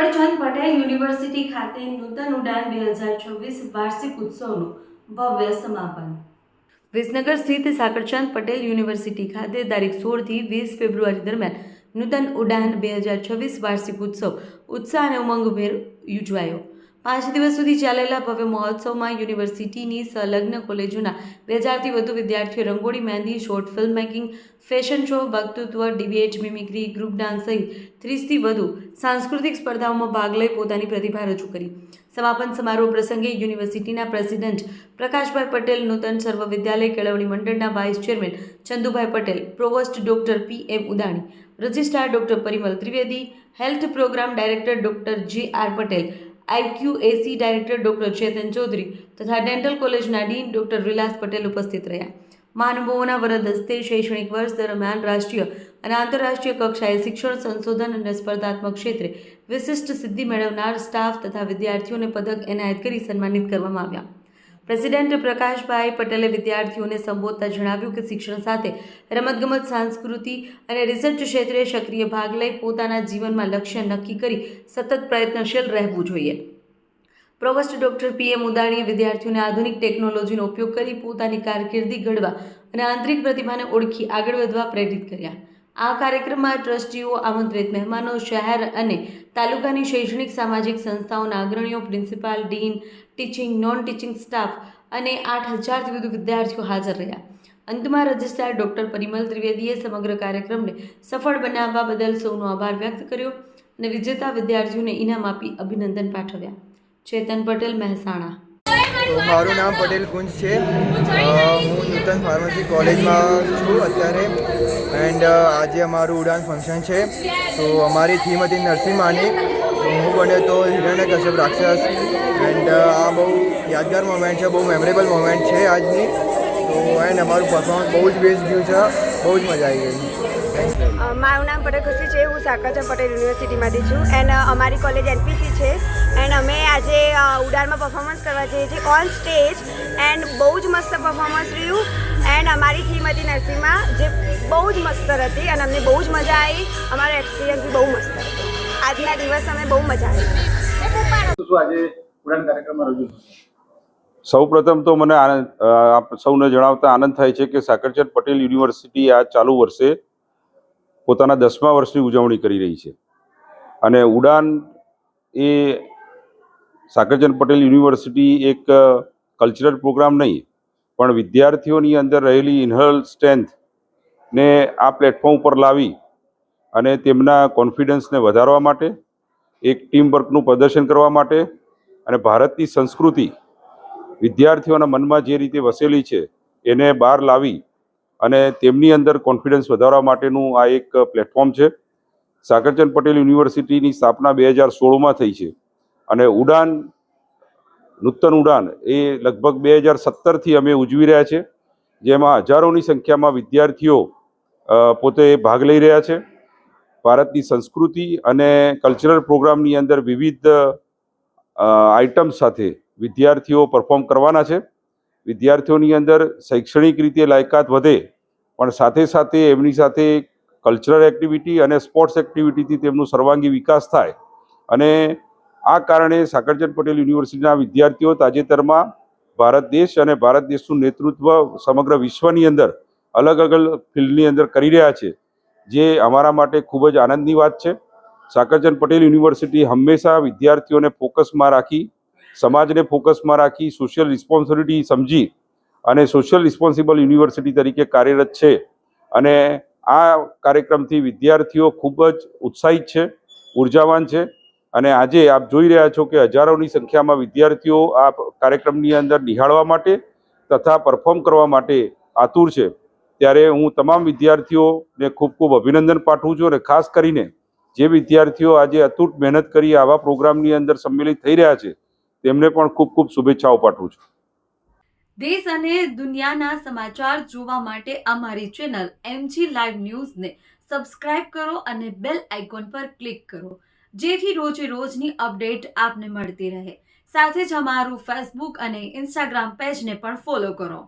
Sakarchand Patel university ખાતે નૂતન ઉડાન 2026 વાર્ષિક ઉત્સવનું ભવ્ય સમાપન। વિસનગર સ્થિત સાકરચંદ પટેલ યુનિવર્સિટી ખાતે તારીખ 16 થી 20 ફેબ્રુઆરી દરમિયાન નૂતન ઉડાન 2026 વાર્ષિક ઉત્સાહ અને ઉમંગભેર યોજાયો। 5 દિવસ સુધી ચાલેલા ભવ્ય મહોત્સવમાં યુનિવર્સિટીની સંલગ્ન કોલેજોના 2000થી વધુ વિદ્યાર્થીઓ rangoli, mehndi, short film making, fashion show, વક્તૃત્વ, ડિબેટ, મિમિક્રી, ગ્રુપ ડાન્સ સહિત 30થી વધુ સાંસ્કૃતિક સ્પર્ધાઓમાં ભાગ લઈ પોતાની પ્રતિભા રજૂ કરી। સમાપન સમારોહ પ્રસંગે યુનિવર્સિટીના પ્રેસિડેન્ટ પ્રકાશભાઈ પટેલ, નૂતન સર્વ વિદ્યાલય કેળવણી મંડળના vice chairman Chandubhai Patel, provost doctor PM Udani, registrar doctor Parimal Trivedi, health programme director doctor JR Patel, IQAC director doctor Chetan Chaudhari તથા ડેન્ટલ કોલેજના ડીન ડોક્ટર વિલાસ પટેલ ઉપસ્થિત રહ્યા। મહાનુભાવોના વરદ હસ્તે શૈક્ષણિક વર્ષ દરમિયાન રાષ્ટ્રીય અને આંતરરાષ્ટ્રીય કક્ષાએ શિક્ષણ, સંશોધન અને સ્પર્ધાત્મક ક્ષેત્રે વિશિષ્ટ સિદ્ધિ મેળવનાર સ્ટાફ તથા વિદ્યાર્થીઓને પદક એનાયત કરી સન્માનિત કરવામાં આવ્યા। પ્રેસિડેન્ટ પ્રકાશભાઈ પટેલે વિદ્યાર્થીઓને સંબોધતા જણાવ્યું કે શિક્ષણ સાથે રમતગમત, સંસ્કૃતિ અને રિસર્ચ ક્ષેત્રે સક્રિય ભાગ લઈ પોતાના જીવનમાં લક્ષ્ય નક્કી કરી સતત પ્રયત્નશીલ રહેવું જોઈએ। પ્રોવોસ્ટ ડોક્ટર PM ઉદાણીએ વિદ્યાર્થીઓને આધુનિક ટેકનોલોજીનો ઉપયોગ કરી પોતાની કારકિર્દી ઘડવા અને આંતરિક પ્રતિભાને ઓળખી આગળ વધવા પ્રેરિત કર્યા। આ કાર્યક્રમમાં ટ્રસ્ટીઓ, આમંત્રિત મહેમાનો, શહેર અને તાલુકાની શૈક્ષણિક સામાજિક સંસ્થાઓના અગ્રણીઓ, principal, dean, teaching, non teaching staff અને 8000થી વધુ વિદ્યાર્થીઓ હાજર રહ્યા। અંતમાં રજિસ્ટ્રાર ડોક્ટર પરિમલ ત્રિવેદીએ સમગ્ર કાર્યક્રમને સફળ બનાવવા બદલ સૌનો આભાર વ્યક્ત કર્યો અને વિજેતા વિદ્યાર્થીઓને ઇનામ આપી અભિનંદન પાઠવ્યા। ચેતન પટેલ, મહેસાણા। મારું નામ પટેલ કુંજ છે। હું નૂતન ફાર્મસી કોલેજમાં છું અત્યારે એન્ડ આજે અમારું ઉડાન ફંક્શન છે। તો અમારી થીમ હતી નરસિંહાની, તો હું બન્યો તો હિરણ્યકશ્યપ રાક્ષસ એન્ડ આ બહુ યાદગાર મોમેન્ટ છે, બહુ મેમરેબલ મોમેન્ટ છે આજની। તો એન્ડ અમારું પરફોર્મન્સ બહુ જ બેસ્ટ ગયું છે, બહુ જ મજા આવી ગઈ। મારું નામ પટેલ ખુશી છે। હું સાકરચંદ પટેલ યુનિવર્સિટીમાંથી છું એન્ડ અમારી કોલેજ NPC છે એન્ડ અમે આજે ઉડાનમાં પરફોર્મન્સ કરવા જઈએ છીએ ઓન સ્ટેજ એન્ડ બહુ જ મસ્ત પરફોર્મન્સ રહ્યું એન્ડ અમારી થીમ હતી નરસિંહા, જે બહુ જ મસ્ત હતી અને અમને બહુ જ મજા આવી। અમારો એક્સપિરિયન્સ બી બહુ મસ્ત હતો। આજના દિવસ અમે બહુ મજા આવી। સૌપ્રથમ તો મને સૌને જણાવતા આનંદ થાય છે કે સાકરચંદ પટેલ યુનિવર્સિટી આ ચાલુ વર્ષે પોતાના 10મા વર્ષની ઉજવણી કરી રહી છે અને ઉડાન એ સાકરચંદ પટેલ યુનિવર્સિટી એક કલ્ચરલ પ્રોગ્રામ નહીં પણ વિદ્યાર્થીઓની અંદર રહેલી ઇનહરલ સ્ટ્રેન્થને આ પ્લેટફોર્મ ઉપર લાવી અને તેમના કોન્ફિડન્સને વધારવા માટે, એક ટીમ વર્કનું પ્રદર્શન કરવા માટે અને ભારતની સંસ્કૃતિ વિદ્યાર્થીઓના મનમાં જે રીતે વસેલી છે એને બહાર લાવી અને તેમની અંદર કોન્ફિડન્સ વધારવા માટેનું આ એક પ્લેટફોર્મ છે। સાકરચંદ પટેલ યુનિવર્સિટીની સ્થાપના 2016માં થઈ છે અને ઉડાન, નૂતન ઉડાન એ લગભગ 2017થી અમે ઉજવી રહ્યા છે, જેમાં હજારોની સંખ્યામાં વિદ્યાર્થીઓ પોતે ભાગ લઈ રહ્યા છે। ભારતની સંસ્કૃતિ અને કલ્ચરલ પ્રોગ્રામની અંદર વિવિધ આઇટમ્સ સાથે વિદ્યાર્થીઓ પરફોર્મ કરવાના છે। વિદ્યાર્થીઓની અંદર શૈક્ષણિક રીતે લાયકાત વધે પણ સાથે સાથે એમની સાથે કલ્ચરલ એક્ટિવિટી અને સ્પોર્ટ્સ એક્ટિવિટીથી તેમનો સર્વાંગી વિકાસ થાય અને આ કારણે સાકરચંદ પટેલ યુનિવર્સિટીના વિદ્યાર્થીઓ તાજેતરમાં ભારત દેશ અને ભારત દેશનું નેતૃત્વ સમગ્ર વિશ્વની અંદર અલગ અલગ ફિલ્ડની અંદર કરી રહ્યા છે, જે અમારા માટે ખૂબ જ આનંદની વાત છે। સાકરચંદ પટેલ યુનિવર્સિટી હંમેશા વિદ્યાર્થીઓને ફોકસમાં રાખી, સમાજને ફોકસમાં રાખી, સોશિયલ રિસ્પોન્સિબિલિટી સમજી અને સોશિયલ રિસ્પોન્સિબલ યુનિવર્સિટી તરીકે કાર્યરત છે અને આ કાર્યક્રમથી વિદ્યાર્થીઓ ખૂબ જ ઉત્સાહિત છે, ઉર્જાવાન છે અને આજે આપ જોઈ રહ્યા છો કે હજારોની સંખ્યામાં વિદ્યાર્થીઓ આ કાર્યક્રમની અંદર નિહાળવા માટે તથા પરફોર્મ કરવા માટે આતુર છે। ત્યારે હું તમામ વિદ્યાર્થીઓને ખૂબ ખૂબ અભિનંદન પાઠવું છું અને ખાસ કરીને જે વિદ્યાર્થીઓ આજે અતૂટ મહેનત કરી આવા પ્રોગ્રામની અંદર સંમેલિત થઈ રહ્યા છે તેમને પણ ખૂબ ખૂબ શુભેચ્છાઓ પાઠવું છું। દેશ અને દુનિયાના સમાચાર જોવા માટે અમારી ચેનલ MG લાઈવ ન્યૂઝને સબસ્ક્રાઇબ કરો અને બેલ આઇકોન પર ક્લિક કરો, જેથી રોજે રોજની અપડેટ આપને મળતી રહે। સાથે જ અમારું Facebook અને Instagram પેજને પણ ફોલો કરો।